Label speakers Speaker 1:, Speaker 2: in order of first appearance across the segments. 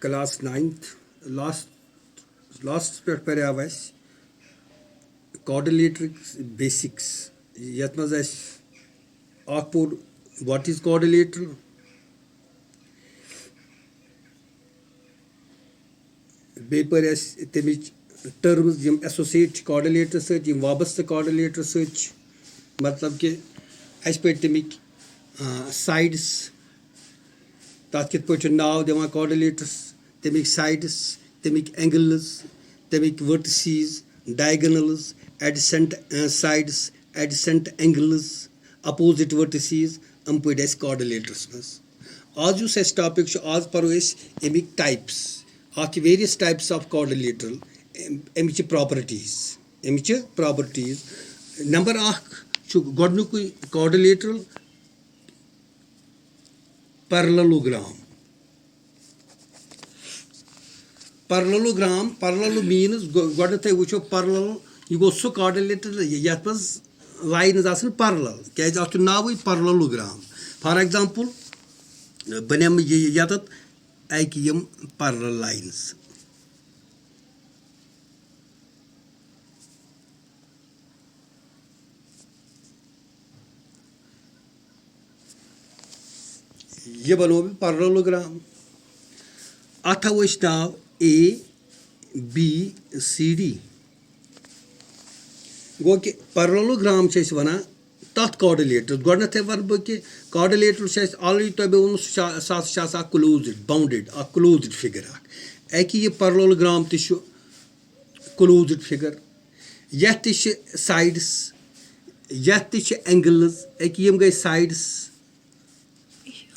Speaker 1: class 9th last पे पढ़े आवाज़ quadrilateral basics यत मज़ आखपुर what is quadrilateral बेय पर तमिच terms यम associate quadrilateral सच यम वाबस्त quadrilateral सच मतलब कि अस पे तमिक sides तथ कित पे नाव दिवान quadrilaterals तमिक sides तमिक angles तमिक vertices diagonals adjacent sides adjacent angles opposite vertices हम पे दस quadrilaterals मस आज जो सेस टॉपिक आज परो एमिक टाइप्स आख वेरियस टाइप्स ऑफ quadrilateral एमिच प्रॉपर्टीज नंबर आख गोडनुक quadrilateral parallelogram means गोडनथ वो parallel यह गो सो quadrilateral यथ मज लाइन्स आसन parallel क्या अत नाव parallelogram फॉर एग्जांपल बनेम यत अक यम parallel lines ये बनो parallelogram अथ नाव ABCD गो कि parallelogram वन तथ quadrilateral गोडनथ वन बह कि quadrilateral ऑलरेडी तुम बे वो सह क्लोज्ड बाउंडेड क्लोज्ड फिगर अक यह parallelogram तु क्लोज्ड फिगर यथ साइड्स यथ एंगल्स अक यम गई साइड्स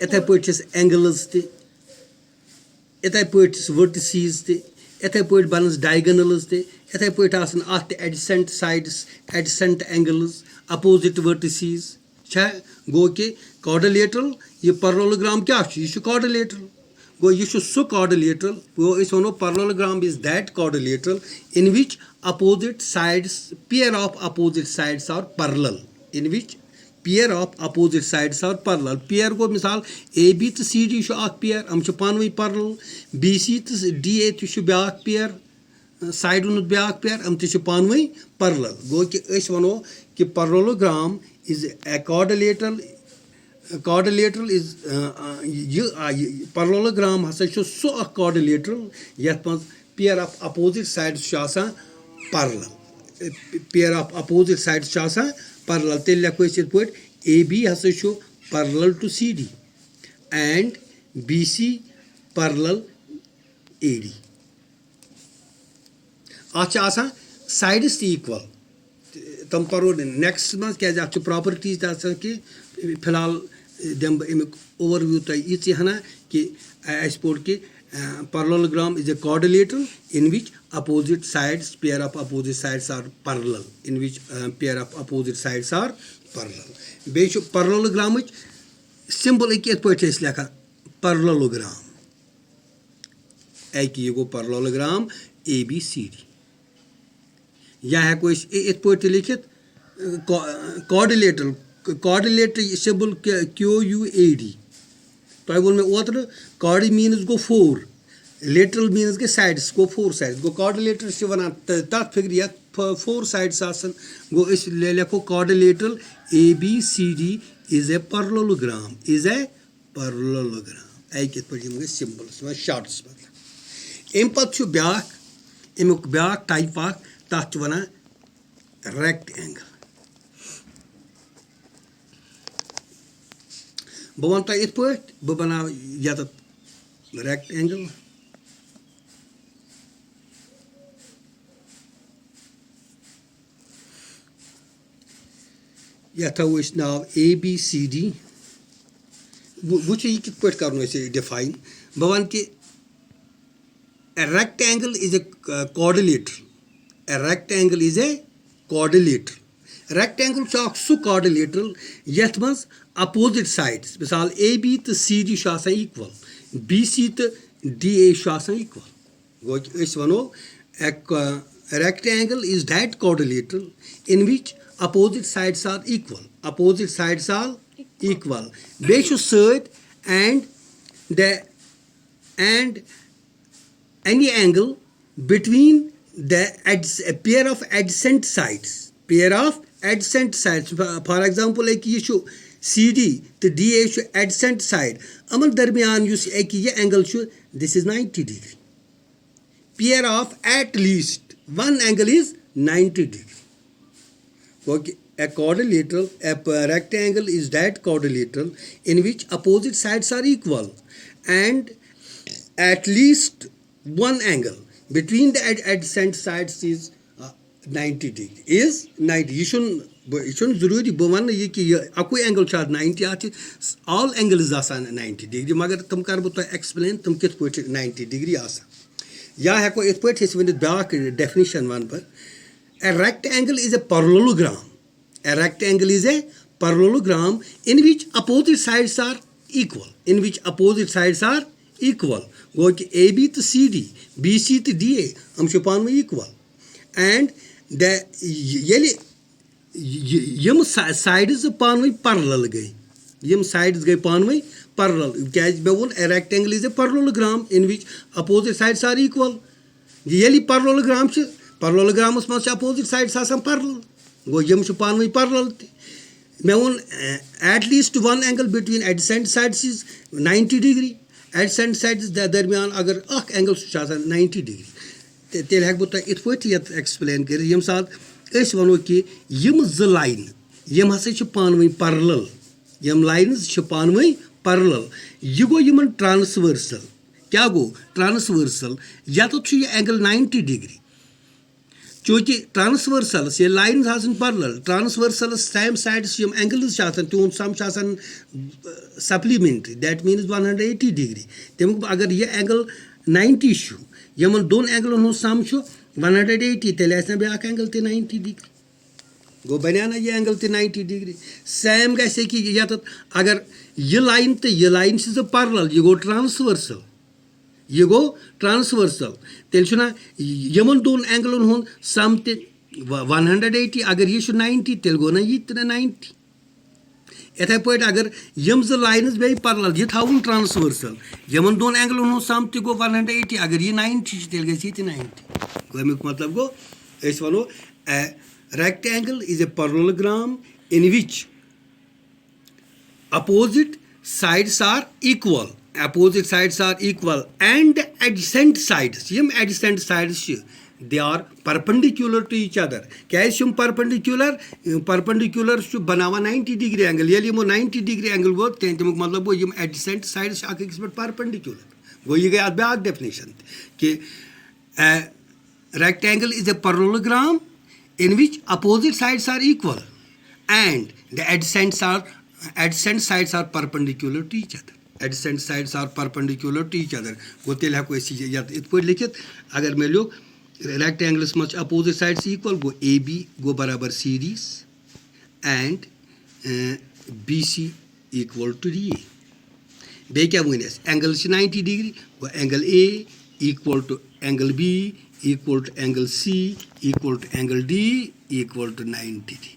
Speaker 1: इथे पे एंगल्स इथे पे वर्टिसीज इथे पे बनस डायगोनल्स इथे पे adjacent sides adjacent angles opposite vertices गो कि quadrilateral यह parallelogram क्या यह quadrilateral गो यह सो quadrilateral गो वो parallelogram is that quadrilateral in which opposite sides pair of opposite sides are parallel in which pair of opposite sides are parallel pair गो मिसाल AB तो CD pair हम पानवे parallel BC तो DA तो ब्या pair side उन ब्या pair हम तो पानवे parallel गो कि वनो कि parallelogram is a quadrilateral is parallelogram हसा सो quadrilateral यथ मज pair of opposite sides parallel pair of opposite sides parallel तेल लेखो पे AB हसा parallel to CD and BC parallel AD आसान sides equal तम परो नेक्स्ट मज क्या प्रॉपर्टीज कि फिलहाल दम अमुक ओवरव्यू तुम यी हना कि अस पोर कि parallelogram is a quadrilateral in which opposite sides pair of opposite sides are parallel in which pair of opposite sides are parallel bay parallelogram symbol एक पे लेखा parallelogram एक ये गो parallelogram ABCD या हेको इत पे लिखित quadrilateral symbol QUAD तुम वो मे ओतर quad means गो 4 lateral means गो sides गो 4 sides गो quadrilateral वन तथ फिगर ये 4 sides आसन गो लेखो quadrilateral ABCD is a parallelogram एक पे symbols shots अम पे ब्या अमुक ब्या टाइप तथ वन rectangle बह वन तुम इत पे बह बना ये rectangle यह थो नाव ABCD वो यह कित पे कर डिफाइन बह वन कि a rectangle is a quadrilateral rectangle so quadrilateral यथ मज opposite sides मिसाल AB तो CD equal BC तो DA equal गो वनो a rectangle is that quadrilateral in which opposite sides are equal बेशु सद and any angle between the a pair of adjacent sides. Pair of adjacent sides. For example, एक ये छो CD तो DA छो adjacent side. अमन दरमियान use एक ये angle छो, this is 90 degree. Pair of at least one angle is 90 degree. Okay. A quadrilateral, a rectangle is that quadrilateral in which opposite sides are equal and at least one angle between the adjacent sides is 90 degree. Is 90. You shouldn't जरूरी बोवन ये कि अकोई angle चार 90 आती all angles आसान 90 degree मगर तुम कर बो तो explain तुम कित पोट 90 degree आसान या है को इस पोट इस वंदे ब्याक definition वन पर a rectangle is a parallelogram. A rectangle is a parallelogram in which opposite sides are equal. In which opposite sides are equal. Go कि AB to CD, BC to DA, हम show पान में equal. And the Yama sides पान में parallel गए. यम sides गए पान में parallel. क्या है बोल? A rectangle is a parallelogram in which opposite sides are equal. ये parallelogram से parallelogram उसमें से opposite sides आसान parallel. Go yum chupan में parallel. मैं at least one angle between adjacent sides is 90 degree. Adjacent sides दरमियान अगर अक angle चाहता 90 degree. तेल है बुता इत पोट ये explain कर यम साथ ऐसे वनो कि यम ज line यम हसे chupan में parallel. यम lines chupan में parallel. ये गो यमन transversal. क्या गो transversal या तो ये angle 90 degree. चूँकि ट्रांसवर्सल ये लाइन्स आसन पैरेलल ट्रांसवर्सल सेम साइड्स यम एंगल्स आसन तुम सम आसन सप्लीमेंट्री दैट मीन्स 180 डिग्री तमुक अगर ये एंगल 90 छु यमन दोन एंगलन हो सम छु 180 तेले आसन ब्याक एंगल ते 90 डिग्री गो बनियाना ये एंगल ते 90 डिग्री सेम गसे कि या तो अगर ये लाइन इज पैरेलल ये गो ट्रांसवर्सल ये गो ट्रांसवर्सल तेल छुना यमन दोन एंगलन होन सम ते 180 अगर ये 90 तेल गो ना ये 90 इथे पोट अगर यम ज लाइन्स बे पैरेलल ये थाउन ट्रांसवर्सल यमन दोन एंगलन होन सम ते गो 180 अगर ये 90 तेल गसी 90 गो में मतलब गो इस वनो a rectangle is a parallelogram in which opposite sides are equal and adjacent sides they are perpendicular to each other कैसे हम perpendicular शु बनावा 90 degree angle ये लिमो 90 degree angle वो तें तमुक मतलब वो यम adjacent sides आके किस perpendicular वो ये गया ब्याक definition कि a rectangle is a parallelogram in which opposite sides are equal and the adjacent sides are perpendicular to each other. Adjacent sides are perpendicular to each other. गो तेल है कोई चीज़ या इत पर लिखित अगर मैं लोग rectangles much opposite sides equal गो AB गो बराबर CD and BC equal to DA. बे क्या वुनिस angle 90 degree go angle A equal to angle B equal to angle C equal to angle D equal to 90 degree.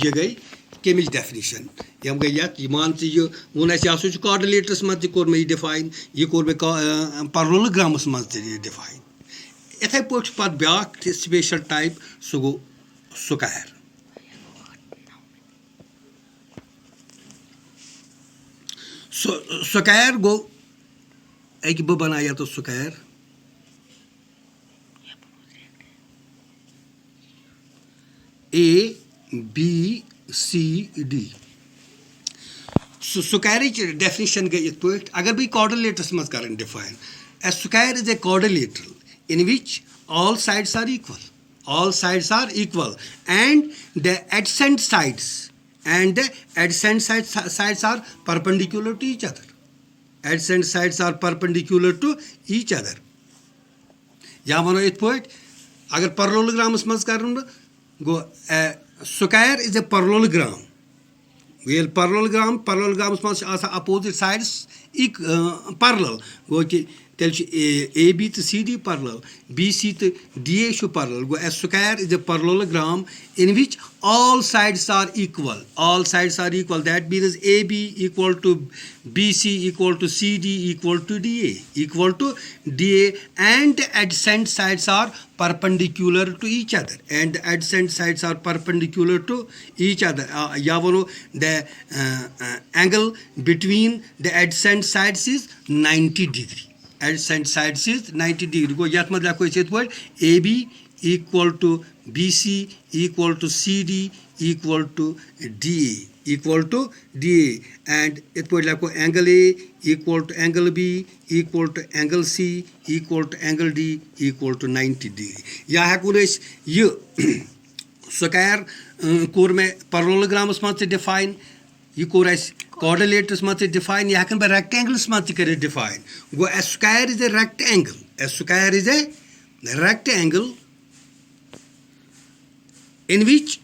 Speaker 1: ये गई केमिच definition यम गई यात मान से ये वो ऐसे आसो जो कोऑर्डिनेटर्स मत कोर में डिफाइन ये कोर में पैरेललोग्राम्स मत डिफाइन इथे पोट पत ब्याक स्पेशल टाइप सुगो स्क्वायर स्क्वायर गो एक ब बनाया तो square A B C D square definition गई इत पोट अगर भी quadrilaterals मत करें define a square is a quadrilateral in which all sides are equal and the adjacent sides are perpendicular to each other. Adjacent sides are perpendicular to each other. या मानो इत pot अगर parallelograms मत करें go a square is a parallelogram. Well, parallelograms must also opposite sides parallel go कि tel AB to CD parallel, BC to DA should parallel. Go S square is a parallelogram in which all sides are equal. All sides are equal. That means AB equal to BC equal to CD equal to DA equal to DA, and adjacent sides are perpendicular to each other. And adjacent sides are perpendicular to each other. The angle between the adjacent sides is 90 degree. Adjacent sides is 90 degree. Go yat mat lako is word AB equal to BC equal to CD equal to DA equal to DA, and it word lako angle A equal to angle B equal to angle C equal to angle D equal to 90 degree. Ya hakules you square core me parallelograms mat define. You could as quadrilaterals must define. You can by rectangles must define. Go a square is a rectangle. A square is a rectangle in which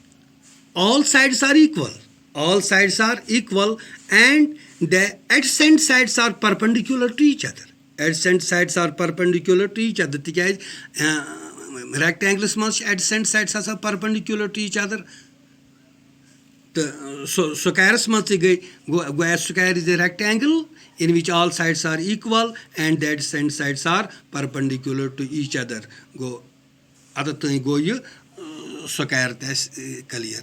Speaker 1: all sides are equal. All sides are equal, and the adjacent sides are perpendicular to each other. Adjacent sides are perpendicular to each other. Rectangles must adjacent sides are perpendicular to each other. So squares must go as square is a rectangle in which all sides are equal and the adjacent sides are perpendicular to each other. Go other thing go you square test clear.